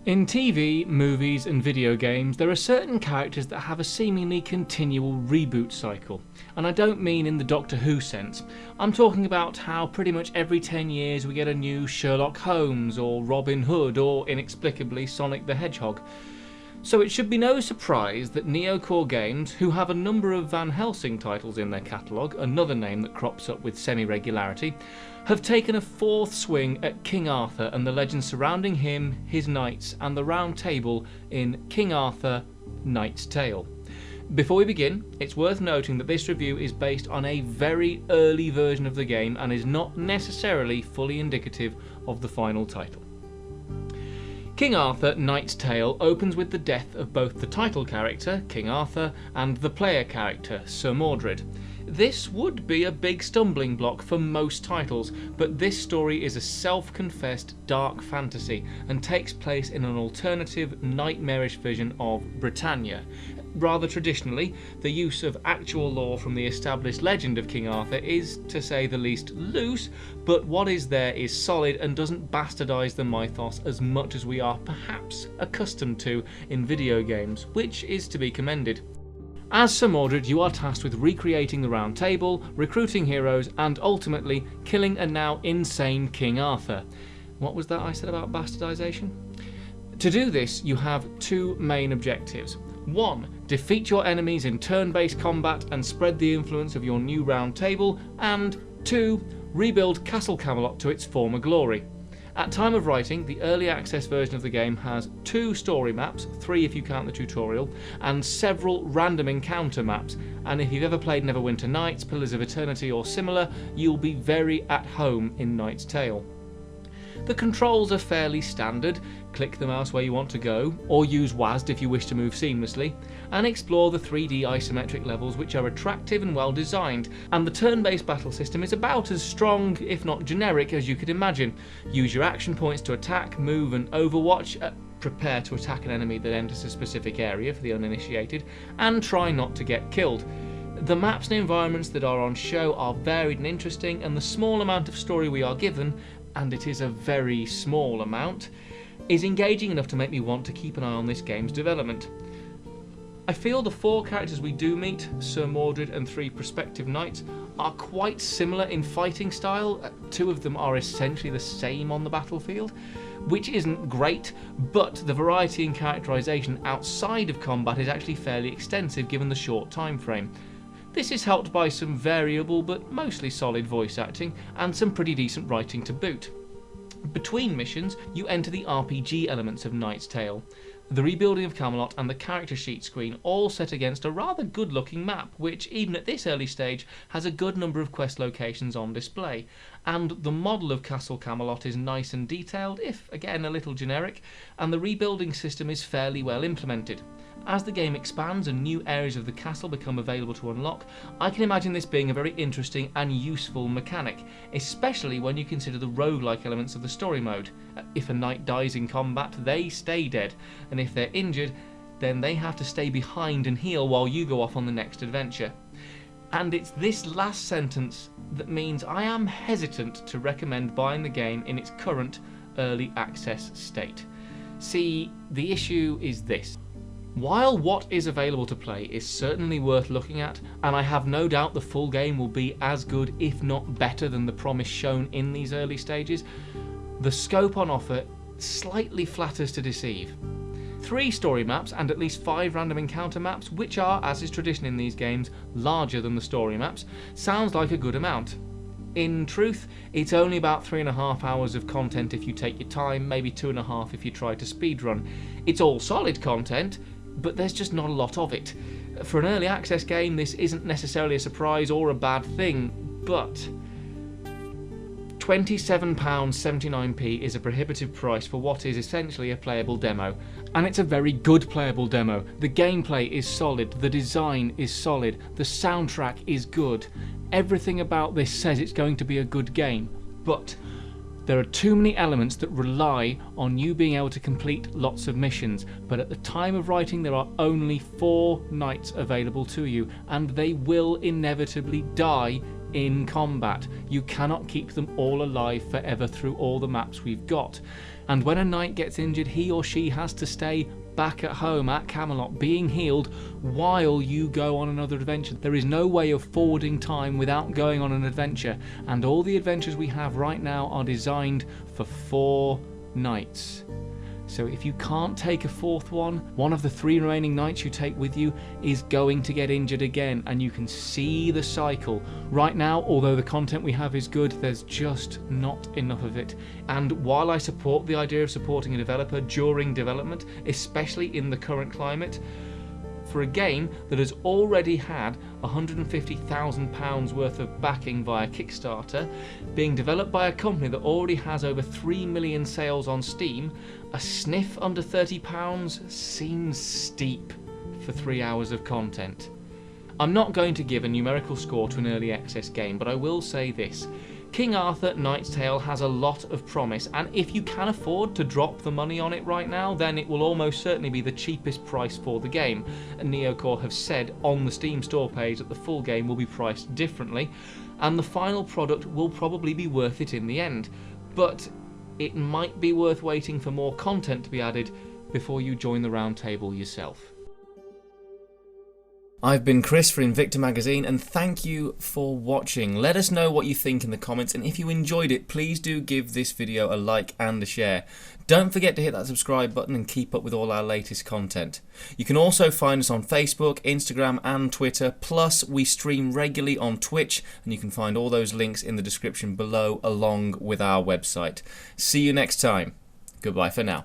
In TV, movies and video games, there are certain characters that have a seemingly continual reboot cycle. And I don't mean in the Doctor Who sense. I'm talking about how pretty much every 10 years we get a new Sherlock Holmes or Robin Hood or, inexplicably, Sonic the Hedgehog. So it should be no surprise that Neocore Games, who have a number of Van Helsing titles in their catalogue, another name that crops up with semi-regularity, have taken a fourth swing at King Arthur and the legends surrounding him, his knights and the Round Table in King Arthur: Knight's Tale. Before we begin, it's worth noting that this review is based on a very early version of the game and is not necessarily fully indicative of the final title. King Arthur: Knight's Tale opens with the death of both the title character, King Arthur, and the player character, Sir Mordred. This would be a big stumbling block for most titles, but this story is a self-confessed dark fantasy and takes place in an alternative, nightmarish vision of Britannia. Rather traditionally, the use of actual lore from the established legend of King Arthur is, to say the least, loose, but what is there is solid and doesn't bastardise the mythos as much as we are perhaps accustomed to in video games, which is to be commended. As Sir Mordred, you are tasked with recreating the Round Table, recruiting heroes, and ultimately killing a now insane King Arthur. What was that I said about bastardisation? To do this, you have two main objectives. 1. Defeat your enemies in turn-based combat and spread the influence of your new Round Table, and 2. Rebuild Castle Camelot to its former glory. At time of writing, the early access version of the game has 2 story maps, 3 if you count the tutorial, and several random encounter maps, and if you've ever played Neverwinter Nights, Pillars of Eternity or similar, you'll be very at home in Knight's Tale. The controls are fairly standard. Click the mouse where you want to go, or use WASD if you wish to move seamlessly, and explore the 3D isometric levels, which are attractive and well designed, and the turn-based battle system is about as strong, if not generic, as you could imagine. Use your action points to attack, move and overwatch, prepare to attack an enemy that enters a specific area for the uninitiated, and try not to get killed. The maps and environments that are on show are varied and interesting, and the small amount of story we are given, and it is a very small amount, is engaging enough to make me want to keep an eye on this game's development. I feel the 4 characters we do meet, Sir Mordred and 3 prospective knights, are quite similar in fighting style. 2 of them are essentially the same on the battlefield, which isn't great, but the variety in characterisation outside of combat is actually fairly extensive given the short time frame. This is helped by some variable but mostly solid voice acting and some pretty decent writing to boot. Between missions, you enter the RPG elements of Knight's Tale, the rebuilding of Camelot and the character sheet screen, all set against a rather good looking map, which even at this early stage has a good number of quest locations on display, and the model of Castle Camelot is nice and detailed, if again a little generic, and the rebuilding system is fairly well implemented. As the game expands and new areas of the castle become available to unlock, I can imagine this being a very interesting and useful mechanic, especially when you consider the roguelike elements of the story mode. If a knight dies in combat, they stay dead, and if they're injured, then they have to stay behind and heal while you go off on the next adventure. And it's this last sentence that means I am hesitant to recommend buying the game in its current early access state. See, the issue is this. While what is available to play is certainly worth looking at, and I have no doubt the full game will be as good if not better than the promise shown in these early stages, the scope on offer slightly flatters to deceive. 3 story maps and at least 5 random encounter maps, which are, as is tradition in these games, larger than the story maps, sounds like a good amount. In truth, it's only about 3.5 hours of content if you take your time, maybe 2.5 if you try to speedrun. It's all solid content, but there's just not a lot of it. For an early access game, this isn't necessarily a surprise or a bad thing, but £27.79 is a prohibitive price for what is essentially a playable demo, and it's a very good playable demo. The gameplay is solid, the design is solid, the soundtrack is good. Everything about this says it's going to be a good game, but there are too many elements that rely on you being able to complete lots of missions, but at the time of writing there are only 4 knights available to you, and they will inevitably die in combat. You cannot keep them all alive forever through all the maps we've got. And when a knight gets injured, he or she has to stay back at home at Camelot being healed while you go on another adventure. There is no way of forwarding time without going on an adventure, and all the adventures we have right now are designed for 4 nights. So if you can't take a 4th one of the 3 remaining knights you take with you is going to get injured again, and you can see the cycle. Right now, although the content we have is good, there's just not enough of it. And while I support the idea of supporting a developer during development, especially in the current climate, for a game that has already had £150,000 worth of backing via Kickstarter, being developed by a company that already has over 3 million sales on Steam, a sniff under £30 seems steep for 3 hours of content. I'm not going to give a numerical score to an early access game, but I will say this. King Arthur Knight's Tale has a lot of promise, and if you can afford to drop the money on it right now, then it will almost certainly be the cheapest price for the game. And Neocore have said on the Steam store page that the full game will be priced differently, and the final product will probably be worth it in the end. But it might be worth waiting for more content to be added before you join the round table yourself. I've been Chris for Invicta magazine, and thank you for watching. Let us know what you think in the comments, and if you enjoyed it, please do give this video a like and a share. Don't forget to hit that subscribe button and keep up with all our latest content. You can also find us on Facebook, Instagram and Twitter, plus we stream regularly on Twitch, and you can find all those links in the description below along with our website. See you next time. Goodbye for now.